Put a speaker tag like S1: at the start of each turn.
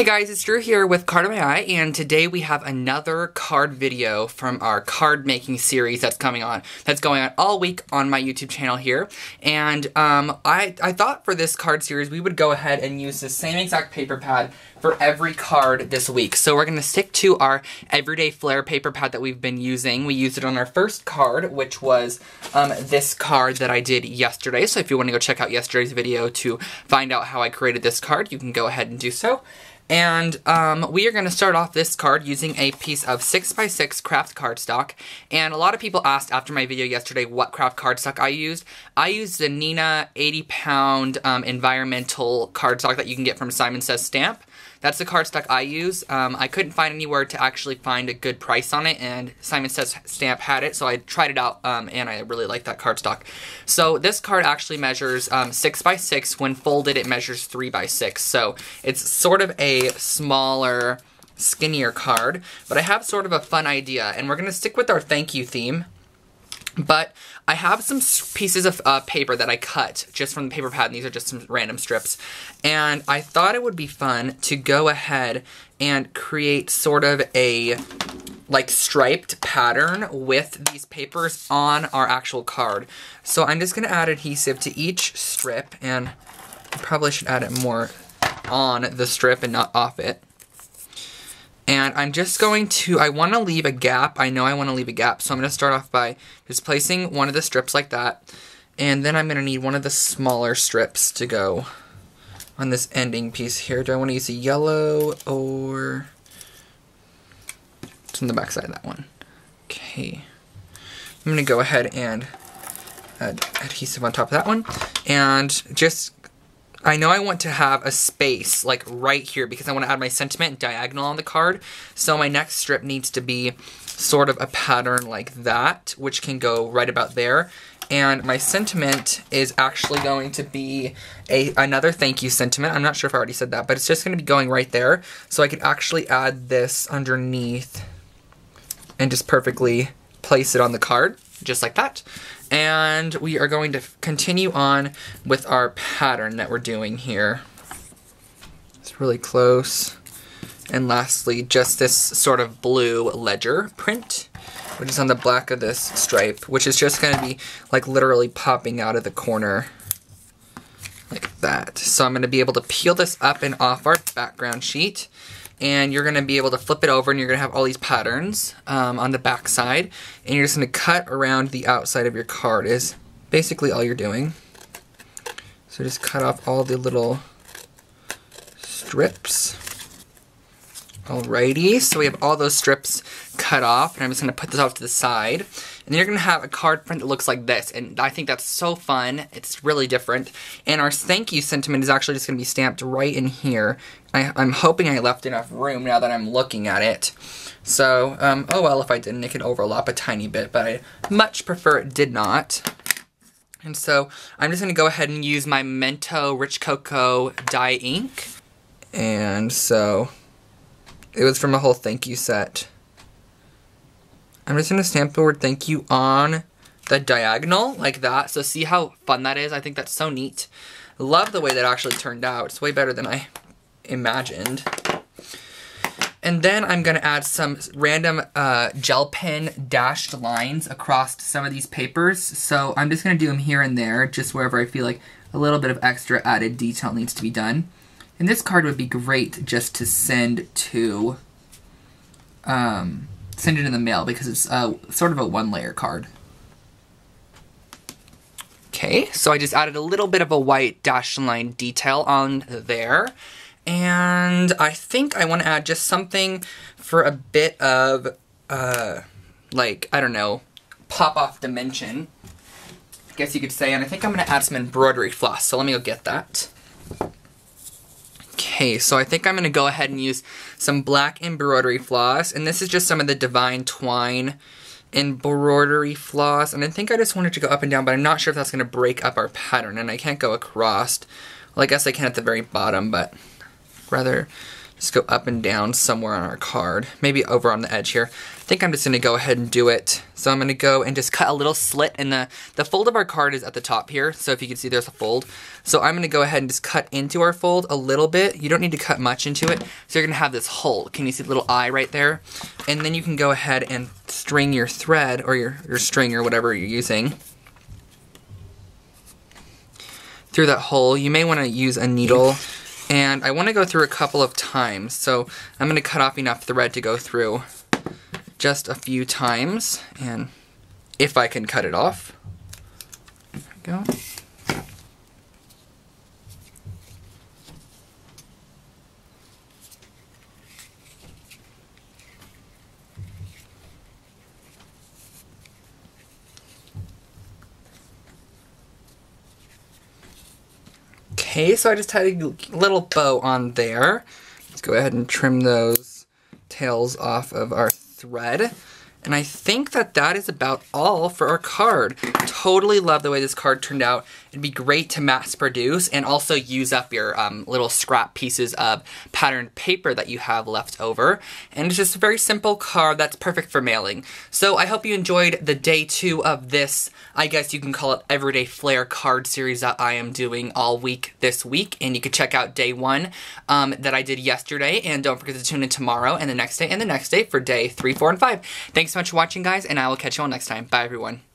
S1: Hey guys, it's Drew here with Card of My Eye, and today we have another card video from our card making series that's going on all week on my YouTube channel here. And I thought for this card series we would go ahead and use the same exact paper pad for every card this week. So we're going to stick to our everyday Flair paper pad that we've been using. We used it on our first card, which was this card that I did yesterday. So if you want to go check out yesterday's video to find out how I created this card, you can go ahead and do so. And we are going to start off this card using a piece of 6x6 craft cardstock. And a lot of people asked after my video yesterday what craft cardstock I used. I used the Nina 80-pound environmental cardstock that you can get from Simon Says Stamp. That's the cardstock I use. I couldn't find anywhere to actually find a good price on it, and Simon Says Stamp had it, so I tried it out, and I really like that cardstock. So this card actually measures 6x6. When folded, it measures 3x6. So it's sort of a smaller, skinnier card, but I have sort of a fun idea, and we're going to stick with our thank you theme. But I have some pieces of paper that I cut just from the paper pad, and these are just some random strips. And I thought it would be fun to go ahead and create sort of a like striped pattern with these papers on our actual card. So I'm just going to add adhesive to each strip, and I probably should add it more on the strip and not off it. And I'm just going to, I want to leave a gap. I know I want to leave a gap, so I'm going to start off by just placing one of the strips like that. And then I'm going to need one of the smaller strips to go on this ending piece here. Do I want to use a yellow or... It's on the back side of that one. Okay. I'm going to go ahead and add adhesive on top of that one. And just... I know I want to have a space, like right here, because I want to add my sentiment diagonal on the card. So my next strip needs to be sort of a pattern like that, which can go right about there. And my sentiment is actually going to be another thank you sentiment. I'm not sure if I already said that, but it's just going to be going right there. So I could actually add this underneath and just perfectly place it on the card, just like that. And we are going to continue on with our pattern that we're doing here. It's really close. And lastly, just this sort of blue ledger print, which is on the back of this stripe, which is just going to be like literally popping out of the corner like that. So I'm going to be able to peel this up and off our background sheet. And you're going to be able to flip it over, and you're going to have all these patterns on the back side. And you're just going to cut around the outside of your card is basically all you're doing. So just cut off all the little strips. Alrighty, so we have all those strips cut off, and I'm just going to put this off to the side. And then you're going to have a card print that looks like this, and I think that's so fun. It's really different. And our thank you sentiment is actually just going to be stamped right in here. I'm hoping I left enough room now that I'm looking at it. So, oh well, if I didn't, it could overlap a tiny bit, but I much prefer it did not. And so, I'm just going to go ahead and use my Mento Rich Cocoa dye ink. And so, it was from a whole thank you set. I'm just going to stamp the word thank you on the diagonal like that. So see how fun that is? I think that's so neat. Love the way that actually turned out. It's way better than I imagined. And then I'm going to add some random gel pen dashed lines across some of these papers. So I'm just going to do them here and there, just wherever I feel like a little bit of extra added detail needs to be done. And this card would be great just to send to... send it in the mail because it's sort of a one-layer card. Okay, so I just added a little bit of a white dashed line detail on there. And I think I want to add just something for a bit of, like, I don't know, pop-off dimension, I guess you could say. And I think I'm going to add some embroidery floss, so let me go get that. Okay, so I think I'm going to go ahead and use some black embroidery floss, and this is just some of the Divine Twine embroidery floss, and I think I just wanted to go up and down, but I'm not sure if that's going to break up our pattern, and I can't go across. Well, I guess I can at the very bottom, but rather just go up and down somewhere on our card, maybe over on the edge here. think I'm just going to go ahead and do it. So I'm going to go and just cut a little slit, and the fold of our card is at the top here, so if you can see there's a fold. So I'm going to go ahead and just cut into our fold a little bit. You don't need to cut much into it. So you're going to have this hole. Can you see the little eye right there? And then you can go ahead and string your thread, or your string, or whatever you're using, through that hole. You may want to use a needle, and I want to go through a couple of times. So I'm going to cut off enough thread to go through just a few times, and if I can cut it off. There we go. Okay, so I just had a little bow on there. Let's go ahead and trim those tails off of our thread. And I think that is about all for our card. Totally love the way this card turned out. It'd be great to mass produce and also use up your little scrap pieces of patterned paper that you have left over. And it's just a very simple card that's perfect for mailing. So I hope you enjoyed the day 2 of this, I guess you can call it Everyday Flair card series that I am doing all week this week. And you can check out day 1 that I did yesterday. And don't forget to tune in tomorrow and the next day for day 3, 4, and 5. Thanks so much for watching, guys, and I will catch you all next time. Bye, everyone.